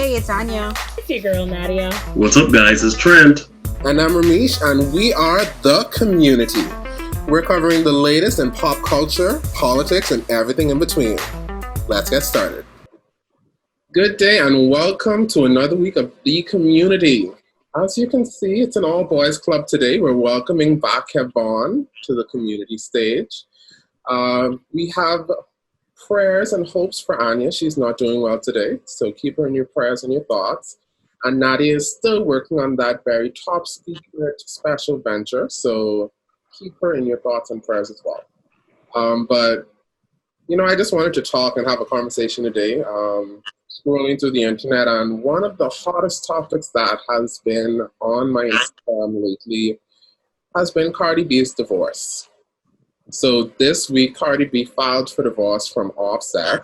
Hey, it's Anya. It's your girl, Nadia. What's up, guys? It's Trent. And I'm Ramesh, and we are The Community. We're covering the latest in pop culture, politics, and everything in between. Let's get started. Good day, and welcome to another week of The Community. As you can see, it's an all-boys club today. We're welcoming back KevAhmad to the community stage. We have prayers and hopes for Anya. She's not doing well today, so keep her in your prayers and your thoughts. And Nadia is still working on that very top secret special venture, so keep her in your thoughts and prayers as well. But, I just wanted to talk and have a conversation today. Scrolling through the internet, and one of the hottest topics that has been on my Instagram lately has been Cardi B's divorce. So this week, Cardi B filed for divorce from Offset,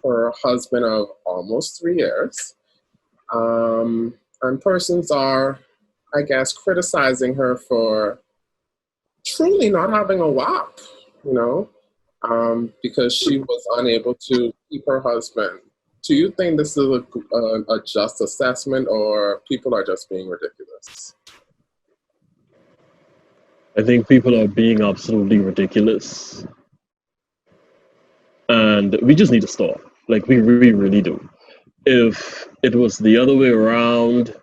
her husband of almost 3 years. And persons are, I guess, criticizing her for truly not having a WAP, because she was unable to keep her husband. Do you think this is a just assessment, or people are just being ridiculous? I think people are being absolutely ridiculous. And we just need to stop. Like, we really, really do. If it was the other way around,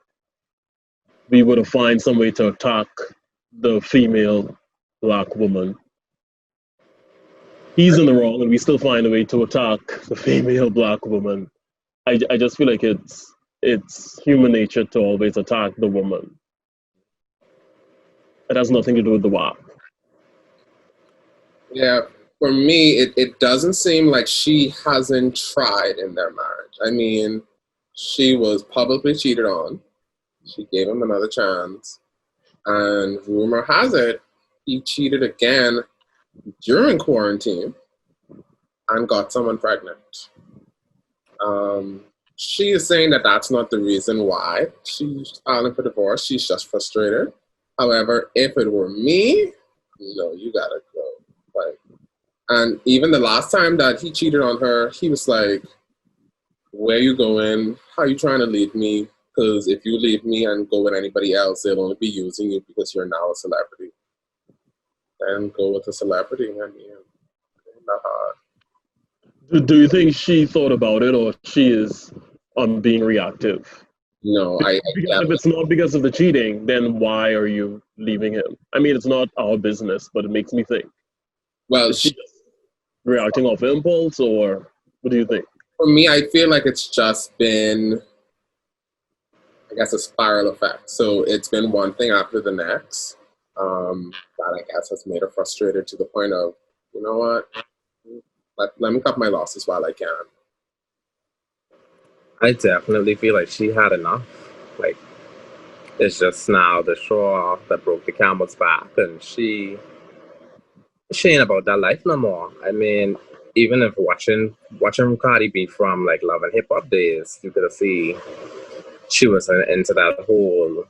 we would have found some way to attack the female black woman. He's in the wrong, and we still find a way to attack the female black woman. I just feel like it's human nature to always attack the woman. It has nothing to do with the WAP. Yeah, for me, it doesn't seem like she hasn't tried in their marriage. I mean, she was publicly cheated on. She gave him another chance. And rumor has it, he cheated again during quarantine and got someone pregnant. She is saying that that's not the reason why she's filing for divorce. She's just frustrated. However, if it were me, you gotta go. And even the last time that he cheated on her, he was like, "Where you going? How you trying to leave me? Because if you leave me and go with anybody else, they'll only be using you because you're now a celebrity. And go with a celebrity. I mean, not hard." Do you think she thought about it, or she is being reactive? No, If it's not because of the cheating, then why are you leaving him? I mean, it's not our business, but it makes me think. Well, is she just reacting off impulse, or what do you think? For me, I feel like it's just been, I guess, a spiral effect. So it's been one thing after the next that I guess has made her frustrated to the point of, you know what, let me cut my losses while I can. I definitely feel like she had enough. Like, it's just now the straw that broke the camel's back, and she ain't about that life no more. I mean, even if watching Cardi B from like Love and Hip Hop days, you could see she was into that whole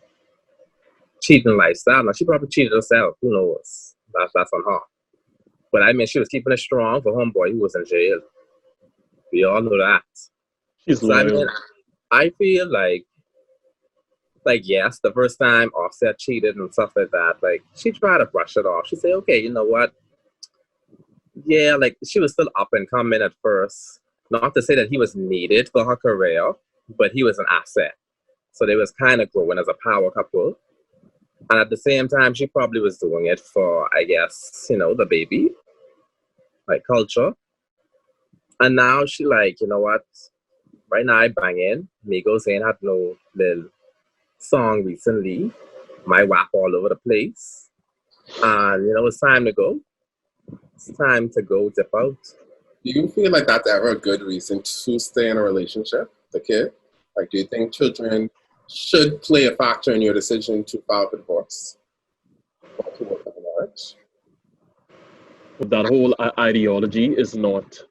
cheating lifestyle. Now she probably cheated herself. Who knows? That's on her. But I mean, she was keeping it strong for homeboy who was in jail. We all know that. She's I mean, I feel like yes, the first time Offset cheated and stuff like that, like she tried to brush it off. She said, "Okay, you know what? Yeah, like she was still up and coming at first. Not to say that he was needed for her career, but he was an asset. So they was kind of growing as a power couple. And at the same time, she probably was doing it for, I guess, the baby, like culture. And now she like, you know what? Right now I bang in. Migos ain't had no little song recently. My WAP all over the place. And, it's time to go. It's time to go dip out. Do you feel like that's ever a good reason to stay in a relationship, the kid? Like, do you think children should play a factor in your decision to file for divorce or to work in a marriage? That whole ideology is not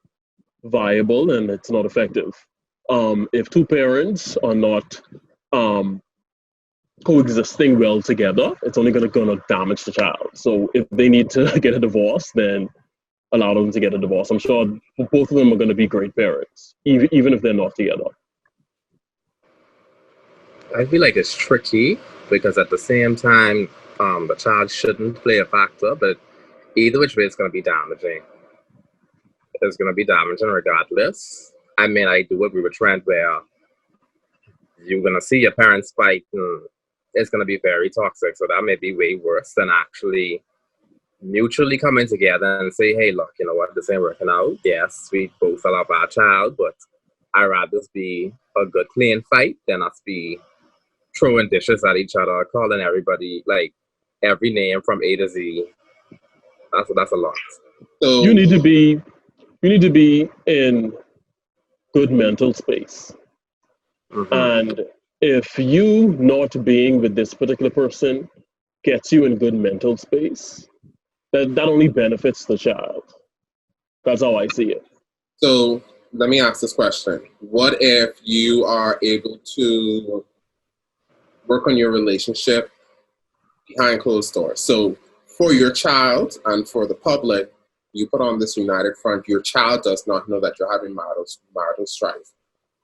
viable and it's not effective. If two parents are not coexisting well together, it's only going to damage the child. So if they need to get a divorce, then allow them to get a divorce. I'm sure both of them are going to be great parents, even if they're not together. I feel like it's tricky because at the same time, the child shouldn't play a factor, but either which way it's going to be damaging. It's going to be damaging regardless. I mean, I do agree with Trent where you're going to see your parents fight and it's going to be very toxic. So that may be way worse than actually mutually coming together and say, hey, look, you know what, this ain't working out. Yes, we both love our child, but I'd rather this be a good, clean fight than us be throwing dishes at each other, calling everybody like every name from A to Z. That's a lot. So You need to be in good mental space. Mm-hmm. And if you not being with this particular person gets you in good mental space, that only benefits the child. That's how I see it. So let me ask this question. What if you are able to work on your relationship behind closed doors? So for your child and for the public, you put on this united front. Your child does not know that you're having marital strife,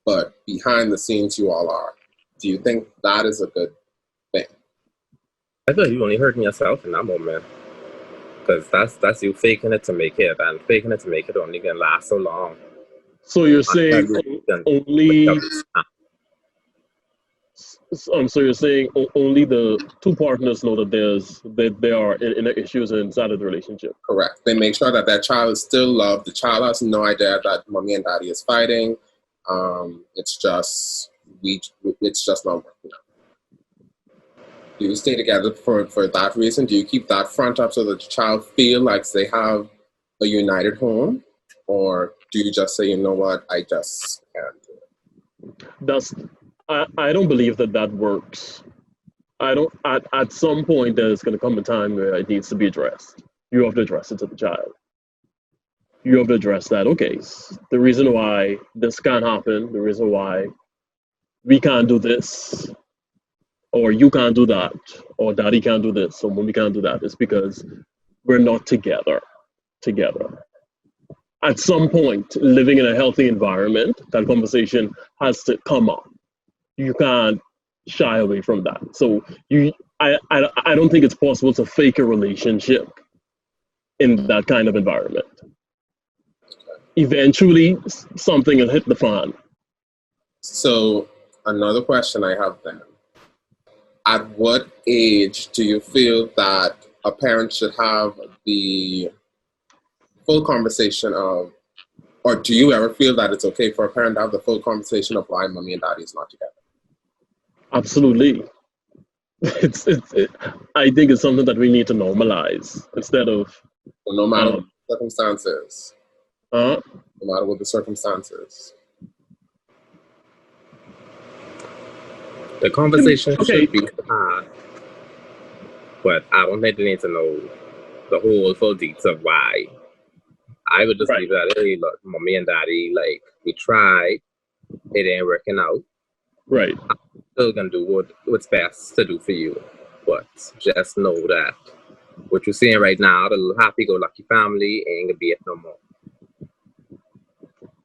but behind the scenes you all are. Do you think that is a good thing? I thought you only hurting yourself in that moment. Because that's you faking it to make it, and faking it to make it only can last so long. So you're saying only so you're saying only the two partners know that they are in issues inside of the relationship. Correct. They make sure that that child is still loved. The child has no idea that mommy and daddy is fighting. It's just not working out. Do you stay together for that reason? Do you keep that front up so that the child feel like they have a united home? Or do you just say, you know what, I just can't do it? I don't believe that works. I don't. At some point, there's going to come a time where it needs to be addressed. You have to address it to the child. You have to address that. Okay, the reason why this can't happen, the reason why we can't do this, or you can't do that, or daddy can't do this, or mommy can't do that, is because we're not together. At some point, living in a healthy environment, that conversation has to come up. You can't shy away from that. So I don't think it's possible to fake a relationship in that kind of environment. Eventually, something will hit the fan. So another question I have then. At what age do you feel that a parent should have the full conversation of, or do you ever feel that it's okay for a parent to have the full conversation of why mommy and daddy is not together? Absolutely. I think it's something that we need to normalize instead of. So no matter what the circumstances. No matter what the circumstances. The conversation should be had, but I don't think they need to know the whole full deets of why. I would just leave that, hey, look, mommy and daddy, like, we tried, it ain't working out. Right. I'm still gonna do what's best to do for you, but just know that what you're seeing right now, the little happy-go-lucky family, ain't gonna be it no more.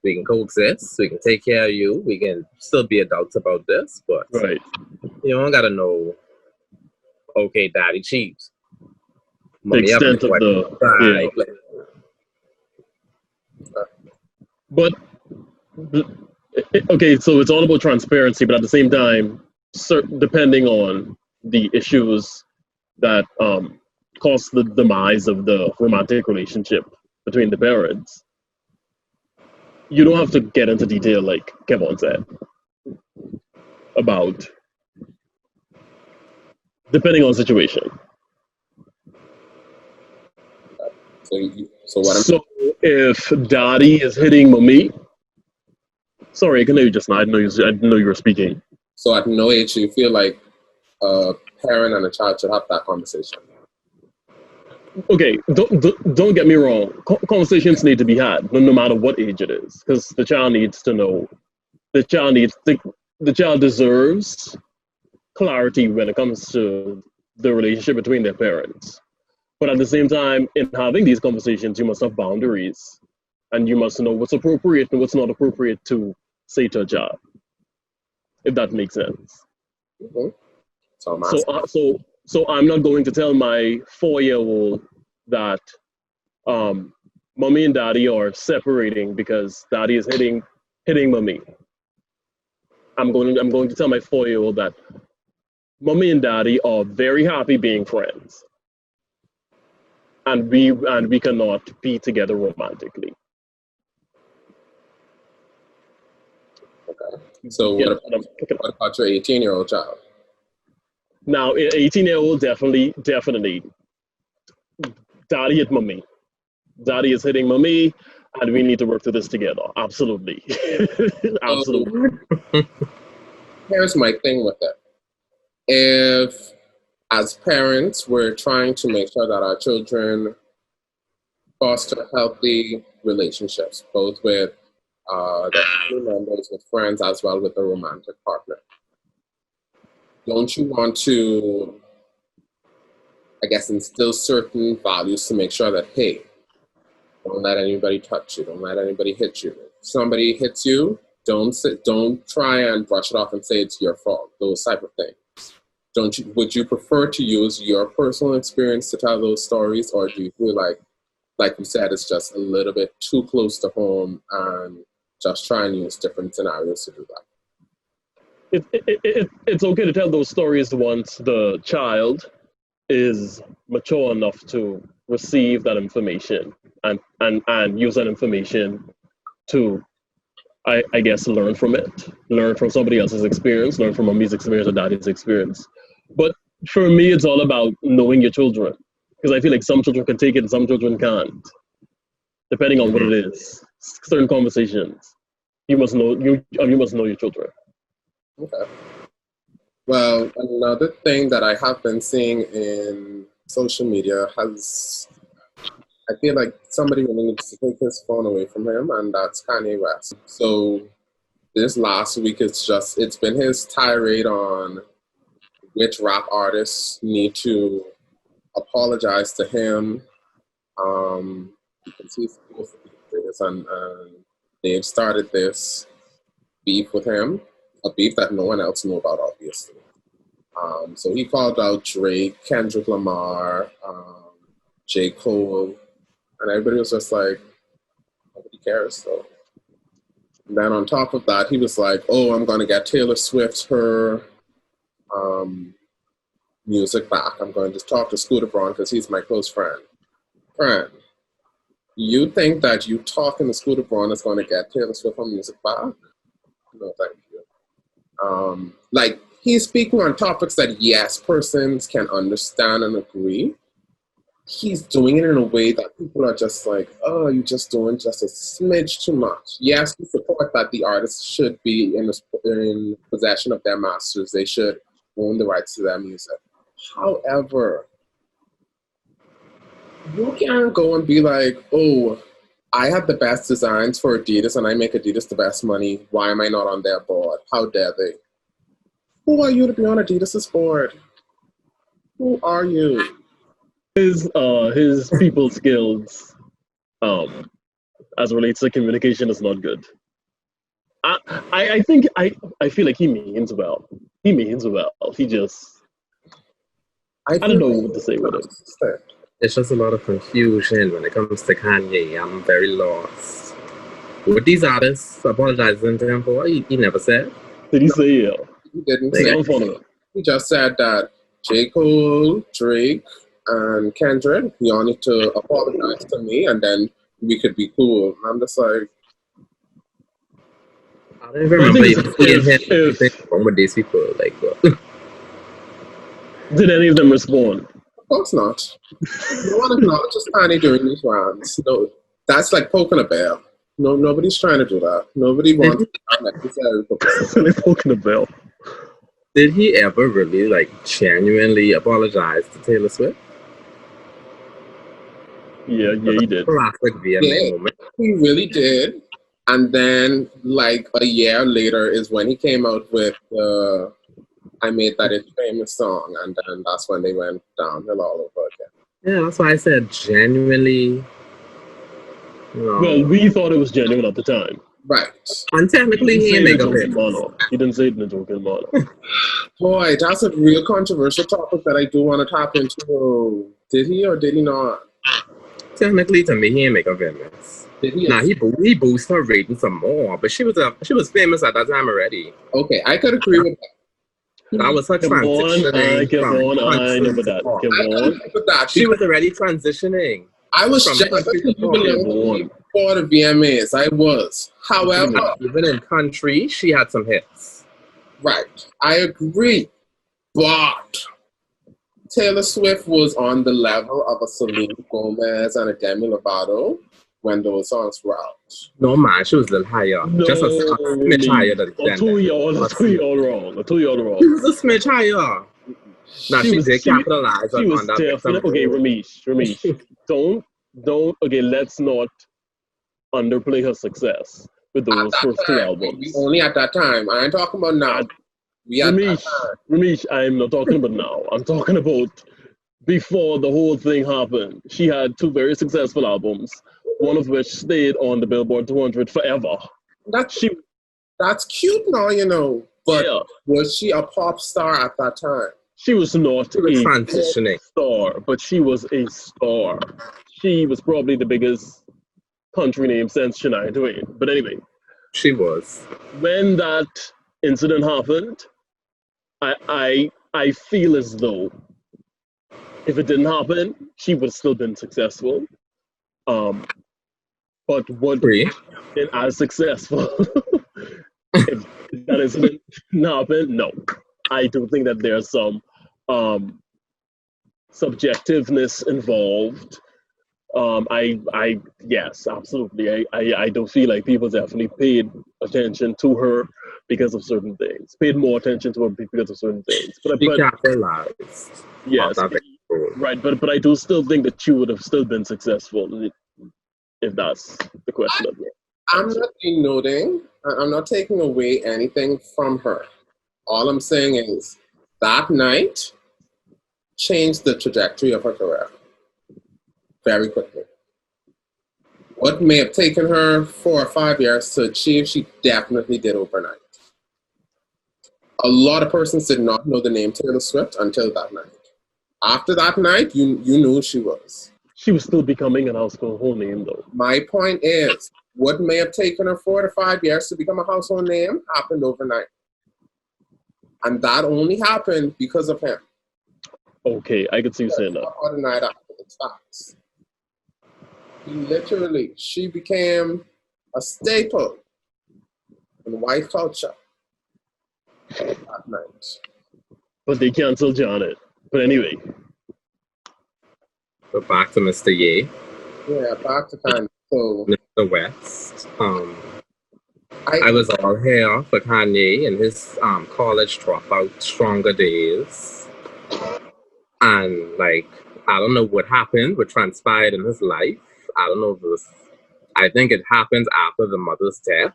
We can coexist, we can take care of you, we can still be adults about this, but you don't gotta know, okay, daddy cheats. The extent of the but okay, so it's all about transparency, but at the same time, depending on the issues that cause the demise of the romantic relationship between the parents, you don't have to get into detail like Kevin said about depending on the situation. So if daddy is hitting mommy, sorry, I can hear you just now. I didn't know you were speaking. So at no age do you feel like a parent and a child should have that conversation? Okay, don't get me wrong. Conversations need to be had, no matter what age it is, because the child needs to know. The child deserves clarity when it comes to the relationship between their parents. But at the same time, in having these conversations, you must have boundaries, and you must know what's appropriate and what's not appropriate to say to a child, if that makes sense. Mm-hmm. So, So I'm not going to tell my 4-year-old that mommy and daddy are separating because daddy is hitting mommy. I'm going to tell my 4-year-old that mommy and daddy are very happy being friends, and we cannot be together romantically. okay. So Yeah, what about your 18-year-old child? now 18-year-old definitely daddy hit mommy. Daddy is hitting mommy, and we need to work through this together. Absolutely, So absolutely. here's my thing with it. If, as parents, we're trying to make sure that our children foster healthy relationships, both with their family members, with friends, as well with a romantic partner, don't you want to, I guess, instill certain values to make sure that, hey, don't let anybody touch you, don't let anybody hit you. If somebody hits you, don't try and brush it off and say it's your fault. Those type of things. Would you prefer to use your personal experience to tell those stories, or do you feel like you said, it's just a little bit too close to home and just try and use different scenarios to do that? It's okay to tell those stories once the child is mature enough to receive that information and use that information to, I guess, learn from it, learn from somebody else's experience, learn from mommy's experience or daddy's experience. But for me, it's all about knowing your children, because I feel like some children can take it and some children can't, depending on what it is. Certain conversations, you must know you must know your children. Okay. Well, another thing that I have been seeing in social media I feel like somebody really needs to take his phone away from him, and that's Kanye West. So this last week, it's been his tirade on which rap artists need to apologize to him, because he's supposed to be the greatest, and they've started this beef with him, a beef that no one else knew about, obviously. So he called out Drake, Kendrick Lamar, J. Cole, and everybody was just like, nobody cares. So and then on top of that, he was like, oh, I'm going to get Taylor Swift her music back. I'm going to talk to Scooter Braun because he's my close friend. Friend, you think that you talking to Scooter Braun is going to get Taylor Swift her music back? No, thank you. Like, he's speaking on topics that, yes, persons can understand and agree. He's doing it in a way that people are just like, oh, you're just doing just a smidge too much. Yes, we support that the artists should be in possession of their masters. They should own the rights to their music. However, you can't go and be like, oh, I have the best designs for Adidas and I make Adidas the best money. Why am I not on their board? How dare they? Who are you to be on Adidas's board? Who are you? His people skills, as it relates to communication, is not good. I think I feel like he means well. He means well. He just I don't know what to say with him. It's just a lot of confusion when it comes to Kanye. I'm very lost. What these artists apologizing to him for, he never said. Did he say yeah? He didn't say. He just said that J. Cole, Drake, and Kendrick, y'all need to apologize to me, and then we could be cool. And I'm just like, I don't even remember if wrong with these people. Like, did any of them respond? Of course not. No one acknowledges Kanye during these rants. No, that's like poking a bear. No, nobody's trying to do that. Nobody wants unnecessary publicity. They're poking a bear. Did he ever really, like, genuinely apologize to Taylor Swift? Yeah, he did. Classic VMA moment. He really did. And then, like, a year later is when he came out with I Made That It's Famous song, and then that's when they went downhill all over again. Yeah, that's why I said genuinely. Well, we thought it was genuine at the time. Right. And technically, he ain't make a famous. He didn't say it in a joking manner. Boy, that's a real controversial topic that I do want to tap into. Did he or did he not? Technically, to me, he ain't make a famous. Did he? Nah, he boosted her rating some more, but she was famous at that time already. Okay, I could agree with that. That was her transitioning. I know about that. With that she was already transitioning. I was jealous that you belonged before the VMAs. I was. However, even in country, she had some hits. Right. I agree. But Taylor Swift was on the level of a Selena Gomez and a Demi Lovato when those songs were out. No, man, she was a little higher. No, just a smidge higher than I told y'all wrong. She was a smidge higher. Nah, she did capitalize on that. Okay, Ramesh, don't. Okay, let's not underplay her success with those first two albums. Only at that time. I ain't talking about now. Ramesh, I'm not talking about now. I'm talking about before the whole thing happened. She had two very successful albums, one of which stayed on the Billboard 200 forever. That's cute now, you know. But was she a pop star at that time? She was not a transitioning star, but she was a star. She was probably the biggest country name since Shania Twain. But anyway, she was. When that incident happened, I feel as though if it didn't happen, she would have still been successful. But would been as successful if that incident didn't happen? No. I do think that there's some subjectiveness involved. Yes, absolutely. I do feel like people definitely paid attention to her because of certain things. Paid more attention to her because of certain things. But capitalized. Yes, right. But I do still think that she would have still been successful if that's the question of it. I'm not denoting. I'm not taking away anything from her. All I'm saying is that night changed the trajectory of her career very quickly. What may have taken her 4 or 5 years to achieve, she definitely did overnight. A lot of persons did not know the name Taylor Swift until that night. After that night, you knew who she was. She was still becoming an household name, though. My point is, what may have taken her 4 to 5 years to become a household name happened overnight. And that only happened because of him. Okay, I could see you saying that. The night after, it's facts. Literally, she became a staple in white culture that night. But they canceled Janet. But anyway. So back to Mr. Ye. Yeah, back to Kanye. So, Mr. West. I was all here for Kanye in his college dropout stronger days. And like, I don't know what happened, what transpired in his life. I don't know if it was, I think it happened after the mother's death.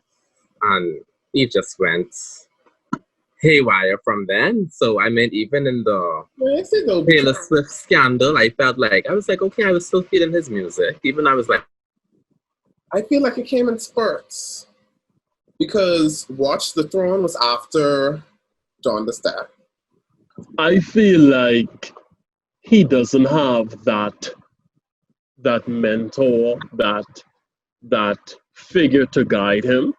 And he just went haywire from then. So I mean, even in the Taylor Swift scandal, I felt like, I was like, okay, I was still feeling his music. Even I was like, I feel like it came in spurts. Because Watch the Throne was after John the Step. I feel like he doesn't have that mentor, that figure to guide him.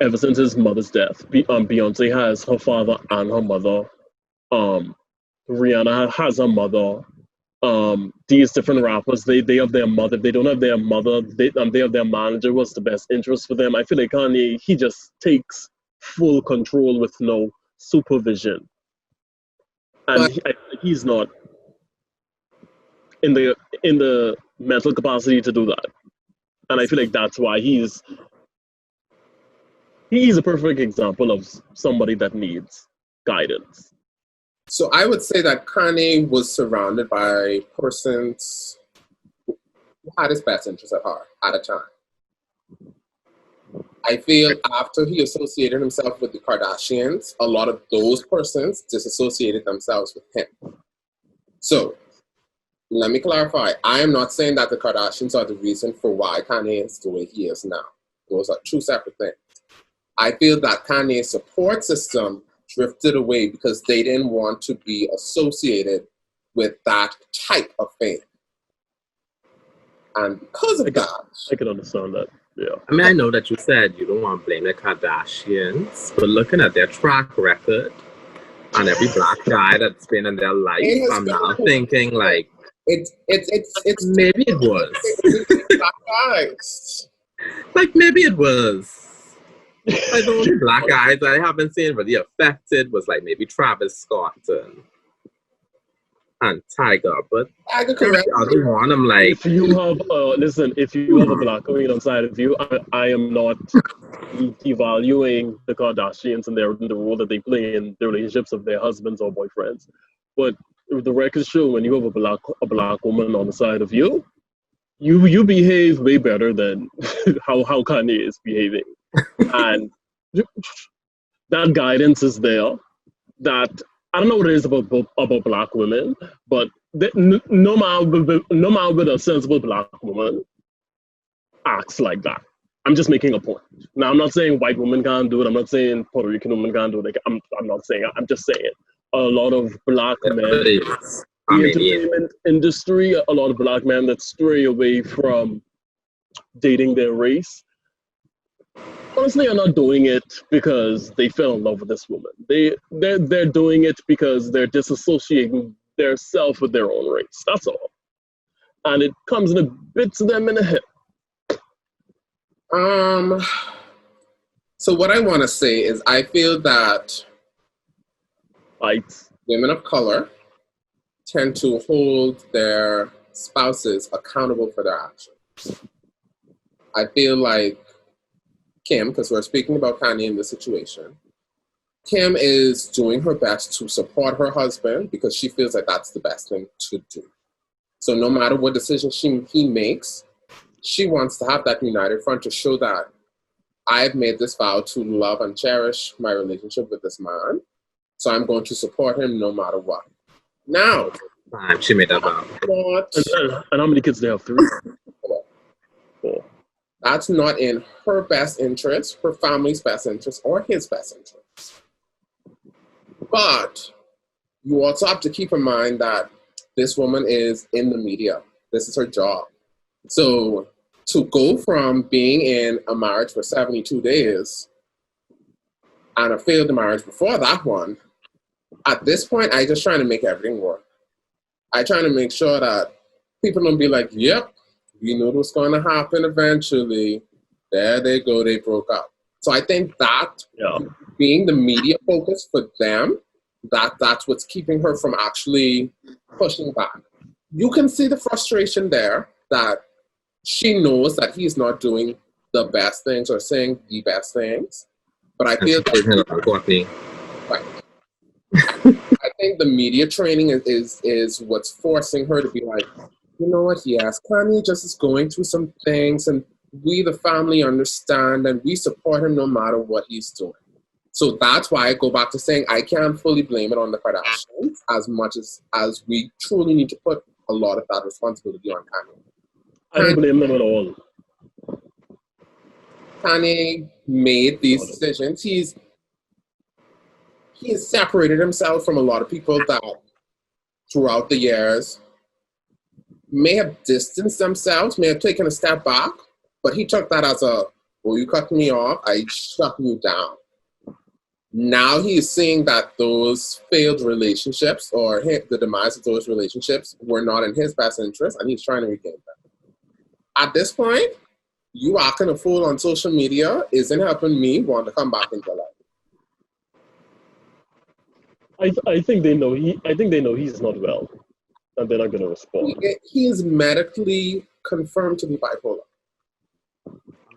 Ever since his mother's death, Beyonce has her father and her mother. Rihanna has her mother. These different rappers, they have their mother. If they don't have their mother, they have their manager. What's the best interest for them? I feel like Kanye, he just takes full control with no supervision, and he's not in the mental capacity to do that. And I feel like that's why he's a perfect example of somebody that needs guidance. So I would say that Kanye was surrounded by persons who had his best interests at heart at a time. I feel after he associated himself with the Kardashians, a lot of those persons disassociated themselves with him. So let me clarify. I am not saying that the Kardashians are the reason for why Kanye is the way he is now. Those are two separate things. I feel that Kanye's support system drifted away because they didn't want to be associated with that type of fame. And because of that... I can understand that, yeah. I mean, I know that you said you don't want to blame the Kardashians, but looking at their track record and every black guy that's been in their life, I'm now thinking like, it's maybe it was. black guys. Like, maybe it was. Like, the only black guys I haven't seen really affected was like maybe Travis Scott and Tiger, but every other one, I'm like... If you have, if you have a black queen outside of you, I am not devaluing the Kardashians and the role that they play in the relationships of their husbands or boyfriends. But the records show when you have a black woman on the side of you, you behave way better than how Kanye is behaving. And that guidance is there. That I don't know what it is about black women, but no man with a sensible black woman acts like that. I'm just making a point. Now, I'm not saying white women can't do it. I'm not saying Puerto Rican women can't do it. I'm not saying it. I'm just saying a lot of black men, the entertainment industry, a lot of black men that stray away from dating their race, honestly, are not doing it because they fell in love with this woman. They're doing it because they're disassociating their self with their own race. That's all. And it comes and it bits them in the hip. So what I want to say is I feel that women of color tend to hold their spouses accountable for their actions. I feel like Kim, because we're speaking about Kanye in this situation, Kim is doing her best to support her husband because she feels like that's the best thing to do. So no matter what decision he makes, she wants to have that united front to show that I've made this vow to love and cherish my relationship with this man. So I'm going to support him no matter what. Now, she made that vow. And how many kids do they have? 3? 4. That's not in her best interest, her family's best interest, or his best interest. But you also have to keep in mind that this woman is in the media. This is her job. So to go from being in a marriage for 72 days and a failed marriage before that one, at this point, I just trying to make everything work. I trying to make sure that people don't be like, yep, we knew it was going to happen eventually. There they go, they broke up. So I think that being the media focus for them, that's what's keeping her from actually pushing back. You can see the frustration there that she knows that he's not doing the best things or saying the best things. But I feel right. I think the media training is what's forcing her to be like, you know what, yes, Kanye just is going through some things and we, the family, understand and we support him no matter what he's doing. So that's why I go back to saying I can't fully blame it on the Kardashians as much as we truly need to put a lot of that responsibility on Kanye. I don't blame them at all. Kanye made these decisions. He has separated himself from a lot of people that throughout the years may have distanced themselves, may have taken a step back, but he took that as a, well, you cut me off, I shut you down. Now he is seeing that those failed relationships or the demise of those relationships were not in his best interest, and he's trying to regain them. At this point, you acting a fool on social media isn't helping me want to come back into life. I think they know he's not well, and they're not going to respond. He is medically confirmed to be bipolar.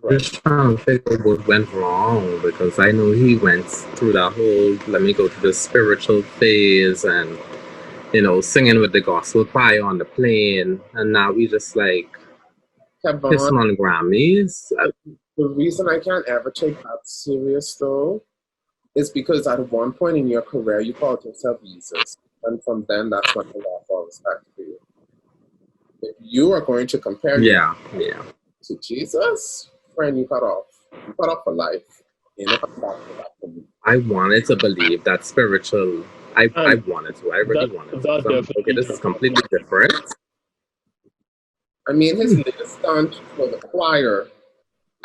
Right. Just trying to figure what went wrong, because I know he went through that whole let me go to the spiritual phase and, you know, singing with the gospel choir on the plane, and now we just like pissing on Grammys. The reason I can't ever take that serious though is because at one point in your career you called yourself Jesus, and from then that's when I lost all respect for you. If you are going to compare to Jesus, friend, you cut off. Cut off for life. You know, come back for that for me. I wanted to believe that spiritual. I And wanted to. I really that wanted to. that So I'm like, okay, definitely this is turned me completely different. I mean, his latest stunt for the choir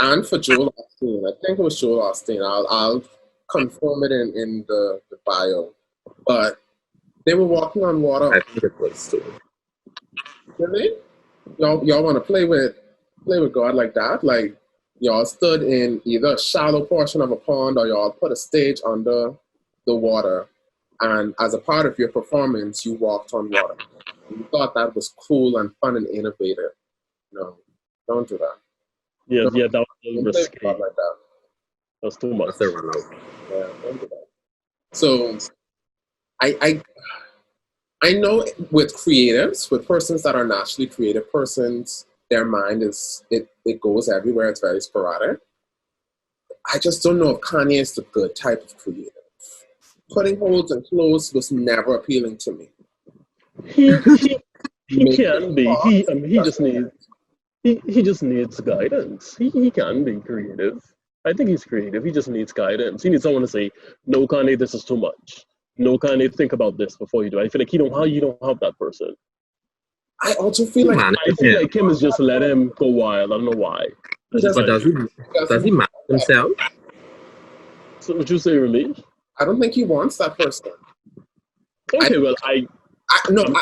and for Joel Osteen. I think it was Joel Osteen. I'll confirm it in the bio. But they were walking on water. I think it was too. Really? Y'all want to play with God like that? Like y'all stood in either a shallow portion of a pond or y'all put a stage under the water, and as a part of your performance, you walked on water. You thought that was cool and fun and innovative. No, don't do that. yeah, Don't, yeah, that was a little don't play with God risky. like that. That's too much. That's a run out. Yeah, don't do that. So I I know with creatives, with persons that are naturally creative persons, their mind is it goes everywhere. It's very sporadic. I just don't know if Kanye is the good type of creative. Putting holes in clothes was never appealing to me. He he he Making can be. thoughts just He just needs guidance. He can be creative. I think he's creative. He just needs guidance. He needs someone to say, "No, Kanye, this is too much. No, Kanye, think about this before you do." I feel like you don't have that person. I also feel He like I manages feel him, like Kim has just let him go wild. I don't know why. he That's just but my doesn't does he? opinion. Does he manage himself? So would you say, Remy? I don't think he wants that person. Okay, well, I'm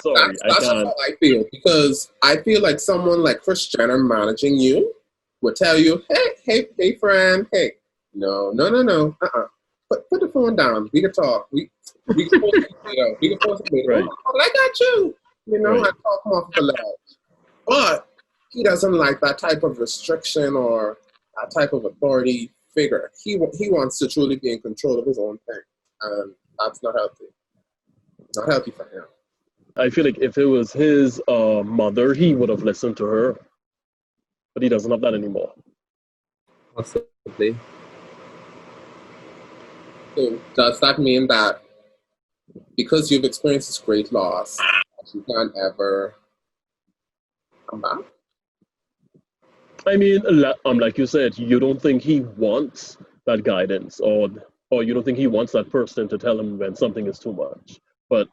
sorry, I That's just can't. how I feel because I feel like someone like Chris Jenner managing you would tell you, hey, friend, hey, no, put the phone down. We can talk. We can post it later. We can post it later. Right, Oh, I got you. right. I talk him off of the ledge. But he doesn't like that type of restriction or that type of authority figure. He wants to truly be in control of his own thing, and that's not healthy. Not healthy for him. I feel like if it was his mother, he would have listened to her, but he doesn't have that anymore. Possibly. So does that mean that because you've experienced this great loss, you can't ever come back? I mean, like you said, you don't think he wants that guidance, or you don't think he wants that person to tell him when something is too much. But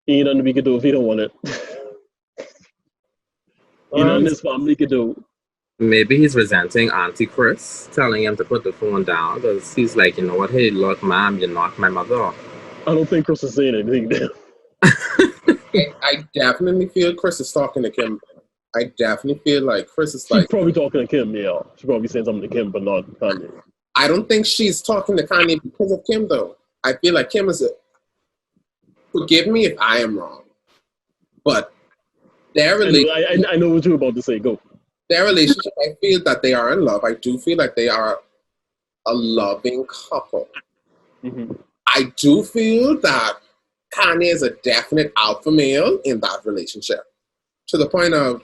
ain't nothing we could do if he don't want it. Ain't nothing Um, his family could do. Maybe he's resenting Auntie Chris, telling him to put the phone down because he's like, you know what? Hey, look, mom, you're not my mother. I don't think Chris is saying anything there. I definitely feel Chris is talking to Kim. I definitely feel like Chris is She's like, probably talking to Kim, yeah. She's probably saying something to Kim, but not Kanye. I don't think she's talking to Kanye because of Kim, though. I feel like Kim is forgive me if I am wrong, but their I know what you're about to say. Go. their relationship, I feel that they are in love. I do feel like they are a loving couple. Mm-hmm. I do feel that Kanye is a definite alpha male in that relationship. To the point of,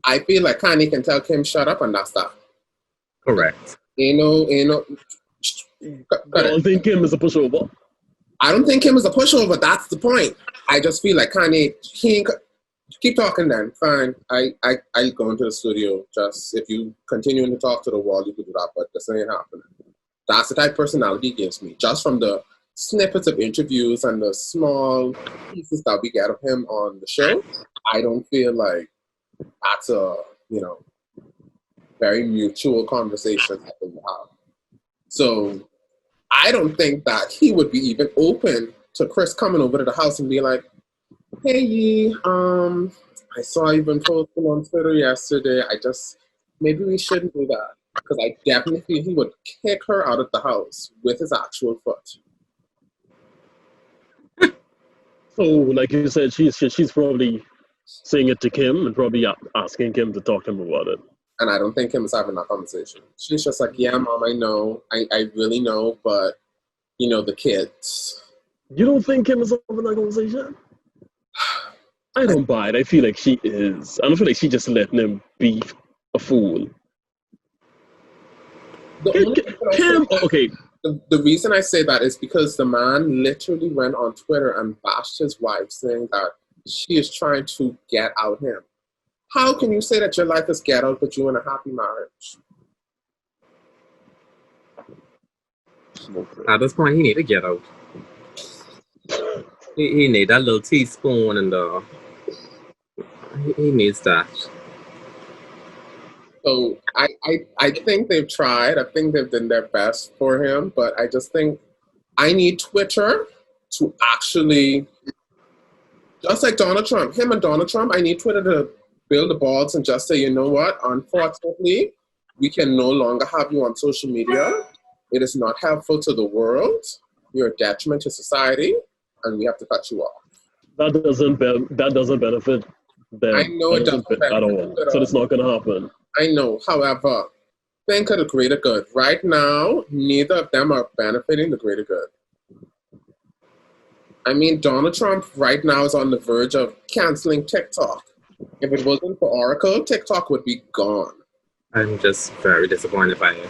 I feel like Kanye can tell Kim, shut up, and that's that. Correct. You know, I don't think Kim is a pushover. I don't think Kim is a pushover. That's the point. I just feel like Kanye, keep talking then. Fine. I go into the studio. Just if you continuing to talk to the wall, you could do that, but this ain't happening. That's the type of personality he gives me. Just from the snippets of interviews and the small pieces that we get of him on the show, I don't feel like that's a, very mutual conversation that they have. So I don't think that he would be even open to Chris coming over to the house and be like, hey, Yee, I saw you've been posting on Twitter yesterday. Maybe we shouldn't do that. Because I definitely feel he would kick her out of the house with his actual foot. So, like you said, she's probably saying it to Kim and probably asking Kim to talk to him about it. And I don't think Kim is having that conversation. She's just like, yeah, Mom, I know. I really know, but, the kids. You don't think Kim is having that conversation? I don't buy it. I feel like she is. I don't feel like she just letting him be a fool. Okay. The reason I say that is because the man literally went on Twitter and bashed his wife, saying that she is trying to get out him. How can you say that your life is ghetto but you're in a happy marriage? At this point, he need to get out. He need that little teaspoon and he needs that. So I think they've tried. I think they've done their best for him, but I just think I need Twitter to actually, just like Donald Trump, him and Donald Trump, I need Twitter to build the balls and just say, you know what, unfortunately, we can no longer have you on social media. It is not helpful to the world. You're a detriment to society, and we have to cut you off. That doesn't benefit them. I know it doesn't benefit at all. So it's not going to happen. I know. However, think of the greater good. Right now, neither of them are benefiting the greater good. I mean, Donald Trump right now is on the verge of canceling TikTok. If it wasn't for Oracle, TikTok would be gone. I'm just very disappointed by it.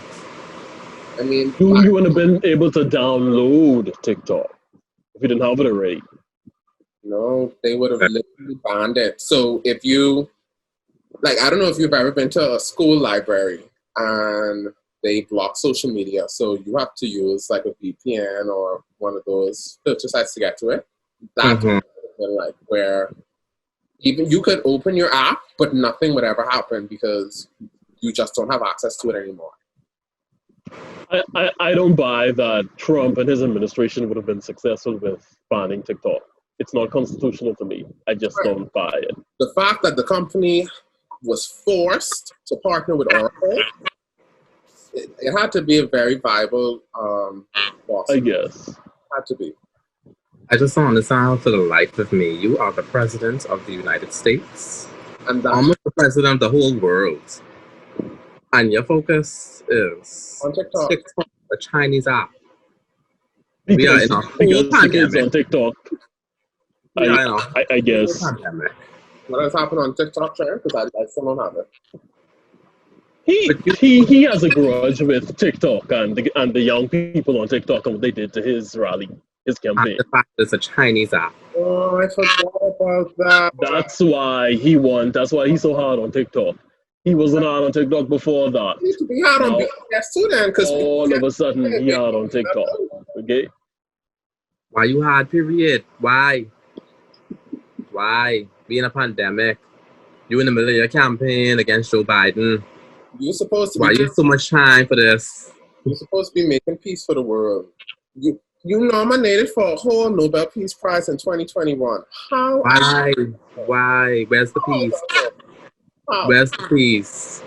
I mean, you wouldn't have been able to download TikTok if you didn't have it already. No, they would have literally banned it. So if you, like, I don't know if you've ever been to a school library and they block social media. So you have to use like a VPN or one of those filter sites to get to it. That's like where even you could open your app, but nothing would ever happen because you just don't have access to it anymore. I don't buy that Trump and his administration would have been successful with banning TikTok. It's not constitutional to me. I just don't buy it. The fact that the company was forced to partner with Oracle, it had to be a very viable lawsuit. I guess. It had to be. I just don't understand for the life of me. You are the president of the United States. And almost the president of the whole world. And your focus is on TikTok. A Chinese app. Because we are in a whole pandemic. On TikTok. I guess. What has happened on TikTok, Sharon? Because I still don't have it. He has a grudge with TikTok and the young people on TikTok and what they did to his rally, his campaign. And the fact it's a Chinese app. Oh, I forgot about that. That's why he won. That's why he's so hard on TikTok. He wasn't hard on TikTok before that. He used to be hard on BTS too then. Because all of a sudden, he hard on TikTok. Okay? Why you hard, period? Why? We in a pandemic. You in the middle of your campaign against Joe Biden. You're supposed to Why you so much time for this? You're supposed to be making peace for the world. You nominated for a whole Nobel Peace Prize in 2021. How? Why? Where's the peace? How? Where's the peace?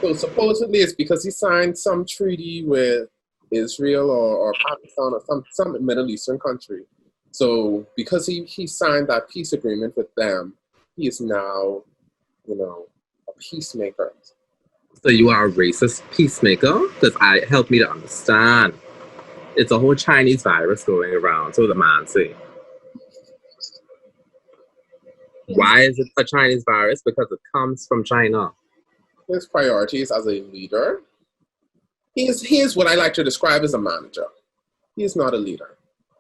So supposedly it's because he signed some treaty with Israel or Pakistan or some Middle Eastern country. So because he signed that peace agreement with them, he is now, a peacemaker. So you are a racist peacemaker? Because help me to understand. It's a whole Chinese virus going around, so the man say. Why is it a Chinese virus? Because it comes from China. His priorities as a leader, he is what I like to describe as a manager. He is not a leader.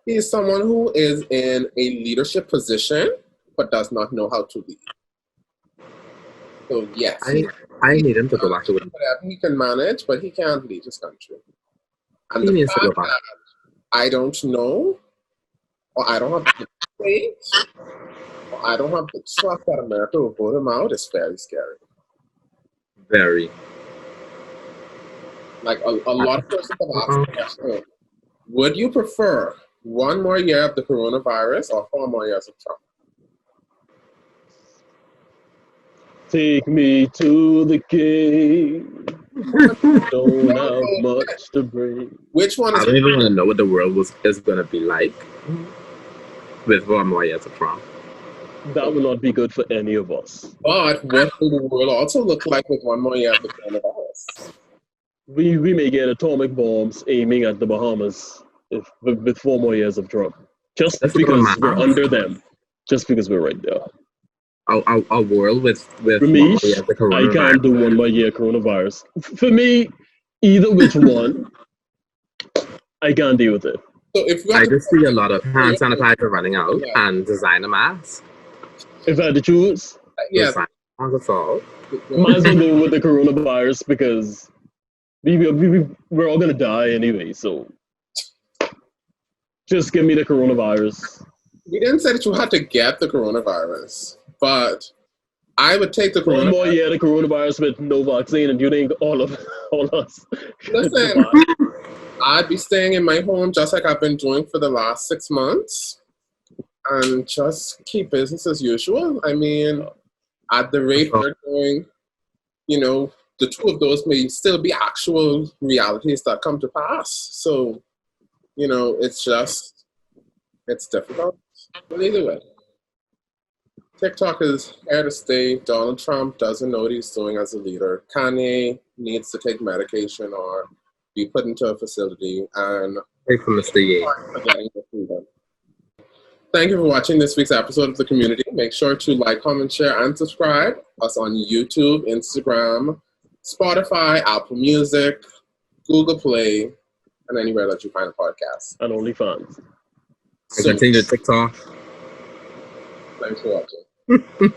He is someone who is in a leadership position, but does not know how to lead. So yes. I need him to go back to it. He can manage, but he can't lead his country. And he needs to go back. I don't know, or I don't have the faith, or I don't have the trust that America will vote him out. It's very scary. Very. Like a lot of persons have asked the question, would you prefer 1 more year of the coronavirus or 4 more years of Trump? Take me to the king. Don't have much to bring. Which one is I don't even want to know what the world is going to be like with 1 more year of Trump. That will not be good for any of us. But what will the world also look like with 1 more year of the coronavirus? We may get atomic bombs aiming at the Bahamas with 4 more years of Trump. Just because we're under them. Just because we're right there. A world with Ramesh, I can't do 1 more year coronavirus. For me, either which one, I can't deal with it. So if I just see a lot of hand sanitizer running out and designer masks. If I had to choose, yes. Might as well go with the coronavirus because we're all gonna die anyway. So Just give me the coronavirus. We didn't say that you had to get the coronavirus, but I would take the One coronavirus. more year, the coronavirus with no vaccine, and you think all us Listen, I'd be staying in my home just like I've been doing for the last 6 months and just keep business as usual. I mean, at the rate we're going, you know, the two of those may still be actual realities that come to pass. So, you know, it's difficult. But either way, TikTok is here to stay. Donald Trump doesn't know what he's doing as a leader. Kanye needs to take medication or be put into a facility, and Pray for Mr. Ye. Thank you for watching this week's episode of The Community. Make sure to like, comment, share, and subscribe us on YouTube, Instagram, Spotify, Apple Music, Google Play, and anywhere that you find a podcast. and OnlyFans. I continue TikTok. Thanks for watching.